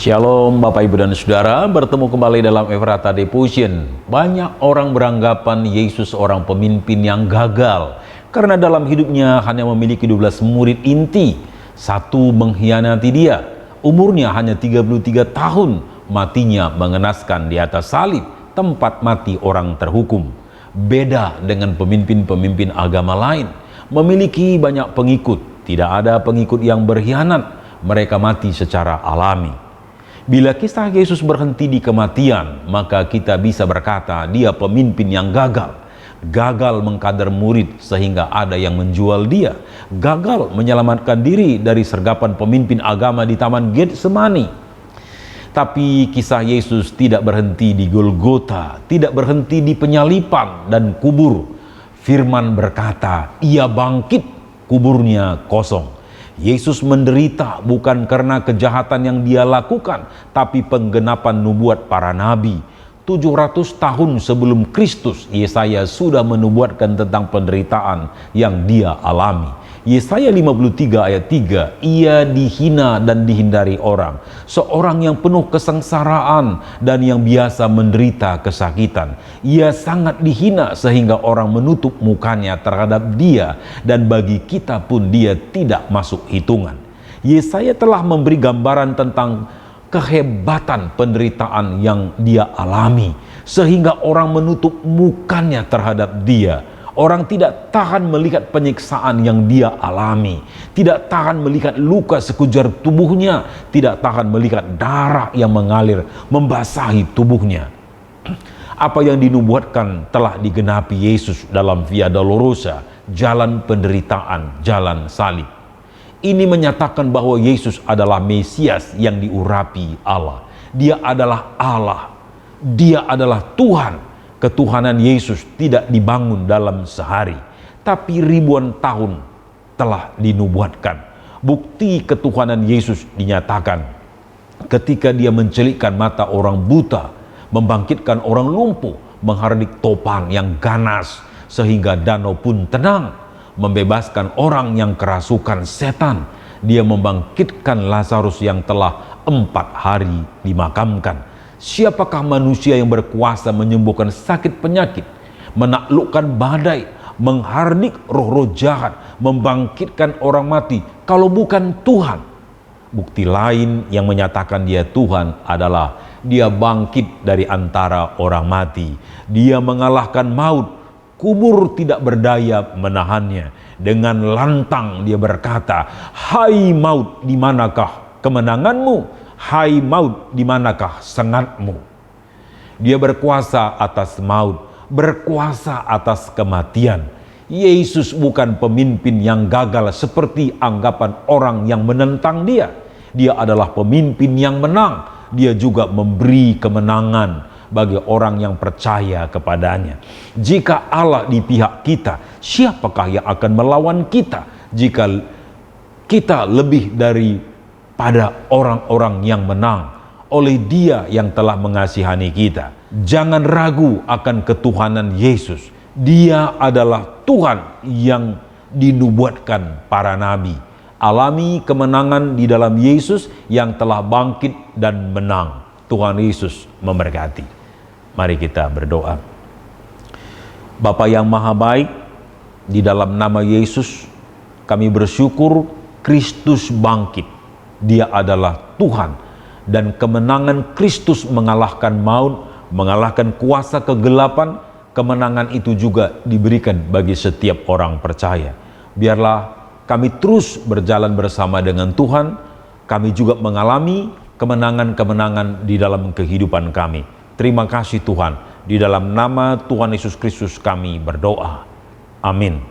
Shalom Bapak Ibu dan Saudara, bertemu kembali dalam Efrata Devotion. Banyak orang beranggapan Yesus seorang pemimpin yang gagal karena dalam hidupnya hanya memiliki 12 murid inti. Satu mengkhianati dia, umurnya hanya 33 tahun, matinya mengenaskan di atas salib, tempat mati orang terhukum. Beda dengan pemimpin-pemimpin agama lain, memiliki banyak pengikut, tidak ada pengikut yang berkhianat, mereka mati secara alami. Bila kisah Yesus berhenti di kematian, maka kita bisa berkata dia pemimpin yang gagal. Gagal mengkader murid sehingga ada yang menjual dia. Gagal menyelamatkan diri dari sergapan pemimpin agama di Taman Getsemani. Tapi kisah Yesus tidak berhenti di Golgota, tidak berhenti di penyalipan dan kubur. Firman berkata, ia bangkit, kuburnya kosong. Yesus menderita bukan karena kejahatan yang dia lakukan, tapi penggenapan nubuat para nabi. 700 tahun sebelum Kristus, Yesaya sudah menubuatkan tentang penderitaan yang dia alami. Yesaya 53 ayat 3, ia dihina dan dihindari orang, seorang yang penuh kesengsaraan dan yang biasa menderita kesakitan. Ia sangat dihina sehingga orang menutup mukanya terhadap dia, dan bagi kita pun dia tidak masuk hitungan. Yesaya telah memberi gambaran tentang kehebatan penderitaan yang dia alami, sehingga orang menutup mukanya terhadap dia. Orang tidak tahan melihat penyiksaan yang dia alami, tidak tahan melihat luka sekujur tubuhnya, tidak tahan melihat darah yang mengalir membasahi tubuhnya. Apa yang dinubuatkan telah digenapi Yesus dalam Via Dolorosa, jalan penderitaan, jalan salib. Ini menyatakan bahwa Yesus adalah Mesias yang diurapi Allah. Dia adalah Allah. Dia adalah Tuhan. Ketuhanan Yesus tidak dibangun dalam sehari, tapi ribuan tahun telah dinubuatkan. Bukti ketuhanan Yesus dinyatakan ketika dia mencelikkan mata orang buta, membangkitkan orang lumpuh, menghardik topan yang ganas sehingga danau pun tenang, membebaskan orang yang kerasukan setan. Dia membangkitkan Lazarus yang telah 4 hari dimakamkan. Siapakah manusia yang berkuasa menyembuhkan sakit penyakit, menaklukkan badai, menghardik roh-roh jahat, membangkitkan orang mati, kalau bukan Tuhan? Bukti lain yang menyatakan dia Tuhan adalah dia bangkit dari antara orang mati. Dia mengalahkan maut, kubur tidak berdaya menahannya. Dengan lantang dia berkata, hai maut, di manakah kemenanganmu? Hai maut, di manakah sengatmu? Dia berkuasa atas maut, berkuasa atas kematian. Yesus bukan pemimpin yang gagal seperti anggapan orang yang menentang dia. Dia adalah pemimpin yang menang. Dia juga memberi kemenangan bagi orang yang percaya kepadanya. Jika Allah di pihak kita, siapakah yang akan melawan kita? Jika kita lebih pada orang-orang yang menang oleh Dia yang telah mengasihani kita. Jangan ragu akan ketuhanan Yesus. Dia adalah Tuhan yang dinubuatkan para nabi. Alami kemenangan di dalam Yesus yang telah bangkit dan menang. Tuhan Yesus memberkati. Mari kita berdoa. Bapa yang maha baik, di dalam nama Yesus kami bersyukur Kristus bangkit. Dia adalah Tuhan, dan kemenangan Kristus mengalahkan maut, mengalahkan kuasa kegelapan. Kemenangan itu juga diberikan bagi setiap orang percaya. Biarlah kami terus berjalan bersama dengan Tuhan. Kami juga mengalami kemenangan-kemenangan di dalam kehidupan kami. Terima kasih Tuhan. Di dalam nama Tuhan Yesus Kristus kami berdoa. Amin.